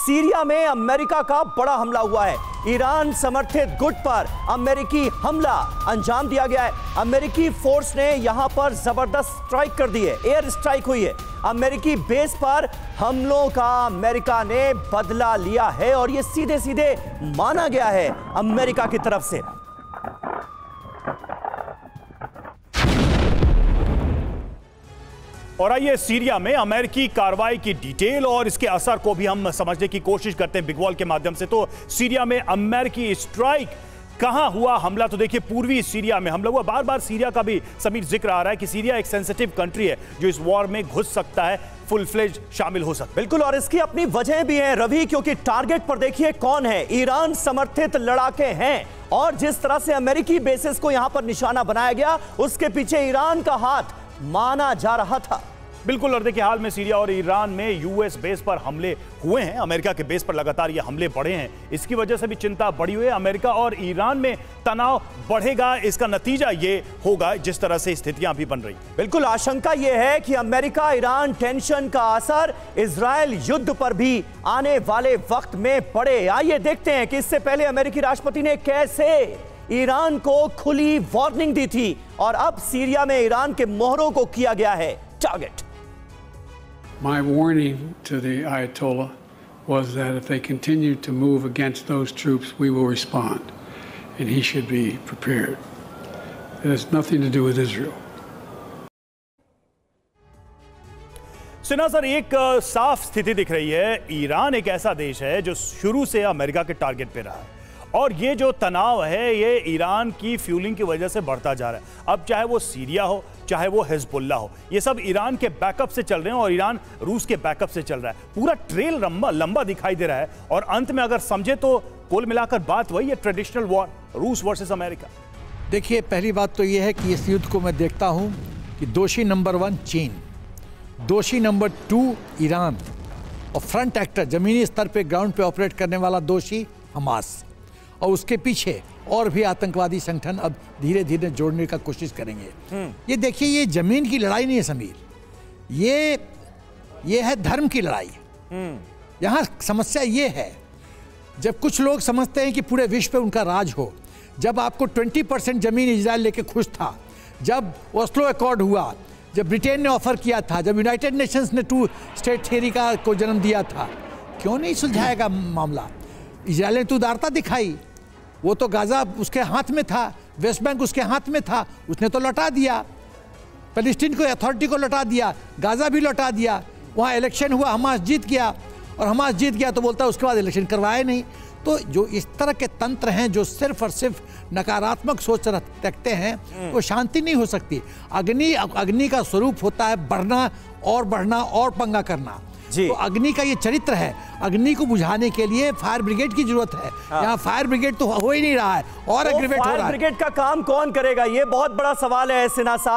Syria में America का बड़ा हमला हुआ है। ईरान समर्थित गुट पर अमेरिकी हमला अंजाम दिया गया है। अमेरिकी फोर्स ने यहां पर जबरदस्त स्ट्राइक कर दी है, एयर स्ट्राइक हुई है। अमेरिकी बेस पर हमलों का अमेरिका ने बदला लिया है और यह सीधे सीधे माना गया है अमेरिका की तरफ से। और आइए सीरिया में अमेरिकी कार्रवाई की डिटेल और इसके असर को भी हम समझने की कोशिश करते हैं बिग वॉल के माध्यम से। तो सीरिया में अमेरिकी स्ट्राइक, कहां हुआ हमला? तो देखिए पूर्वी सीरिया में हमला हुआ। बार बार सीरिया का भी समीर जिक्र आ रहा है कि सीरिया एक सेंसिटिव कंट्री है जो इस वॉर में घुस सकता है, फुल फ्लेज शामिल हो सकता है। बिल्कुल, और इसकी अपनी वजह भी है रवि, क्योंकि टारगेट पर देखिए कौन है। ईरान समर्थित लड़ाके हैं और जिस तरह से अमेरिकी बेसिस को यहां पर निशाना बनाया गया, उसके पीछे ईरान का हाथ माना जा रहा था। बिल्कुल, और देखिए हाल में सीरिया और ईरान में यूएस बेस पर हमले हुए हैं। अमेरिका के बेस पर लगातार ये हमले बढ़े हैं, इसकी वजह से भी चिंता बढ़ी हुई है। अमेरिका और ईरान में तनाव बढ़ेगा, इसका नतीजा ये होगा जिस तरह से स्थितियां भी बन रही हैं। बिल्कुल, आशंका यह है कि अमेरिका ईरान टेंशन का असर इजरायल युद्ध पर भी आने वाले वक्त में पड़े। आइए देखते हैं कि इससे पहले अमेरिकी राष्ट्रपति ने कैसे ईरान को खुली वार्निंग दी थी और अब सीरिया में ईरान के मोहरों को किया गया है target. My warning to the Ayatollah was that if they continue to move against those troops, we will respond, and he should be prepared. It has nothing to do with Israel. Sinha sir, एक साफ स्थिति दिख रही है। Iran एक ऐसा देश है जो शुरू से अमेरिका के टारगेट पे रहा है और ये जो तनाव है ये ईरान की फ्यूलिंग की वजह से बढ़ता जा रहा है। अब चाहे वो सीरिया हो, चाहे वो हिजबुल्लाह हो, ये सब ईरान के बैकअप से चल रहे हैं और ईरान रूस के बैकअप से चल रहा है। पूरा ट्रेल लंबा दिखाई दे रहा है और अंत में अगर समझे तो कुल मिलाकर बात वही है, ट्रेडिशनल वॉर, रूस वर्सेस अमेरिका। देखिए, पहली बात तो ये है कि इस युद्ध को मैं देखता हूं कि दोषी नंबर 1 चीन, दोषी नंबर 2 ईरान और फ्रंट एक्टर, जमीनी स्तर पे ग्राउंड पे ऑपरेट करने वाला दोषी हमास, और उसके पीछे और भी आतंकवादी संगठन अब धीरे धीरे जोड़ने का कोशिश करेंगे। ये देखिए, ये जमीन की लड़ाई नहीं है समीर, ये है धर्म की लड़ाई। यहाँ समस्या ये है, जब कुछ लोग समझते हैं कि पूरे विश्व पे उनका राज हो, जब आपको 20% जमीन इजराइल लेके खुश था, जब ओस्लो अकॉर्ड हुआ, जब ब्रिटेन ने ऑफर किया था, जब यूनाइटेड नेशंस ने 2 स्टेट थियरी को जन्म दिया था, क्यों नहीं सुलझाएगा मामला? इजराइल ने तो उदारता दिखाई, वो तो गाजा उसके हाथ में था, वेस्ट बैंक उसके हाथ में था, उसने तो लौटा दिया, पैलेस्टीन को अथॉरिटी को लौटा दिया, गाजा भी लौटा दिया। वहाँ इलेक्शन हुआ, हमास जीत गया, और हमास जीत गया तो बोलता है उसके बाद इलेक्शन करवाए नहीं। तो जो इस तरह के तंत्र हैं जो सिर्फ और सिर्फ नकारात्मक सोच रखते हैं, वो शांति नहीं हो सकती। अग्नि का स्वरूप होता है बढ़ना और पंगा करना। तो अग्नि का ये चरित्र है। अग्नि को बुझाने के लिए फायर ब्रिगेड की जरूरत है। यहाँ फायर ब्रिगेड तो हो ही नहीं रहा है और एग्रीवेट हो रहा है। फायर ब्रिगेड का काम कौन करेगा, ये बहुत बड़ा सवाल है सिन्हा साहब।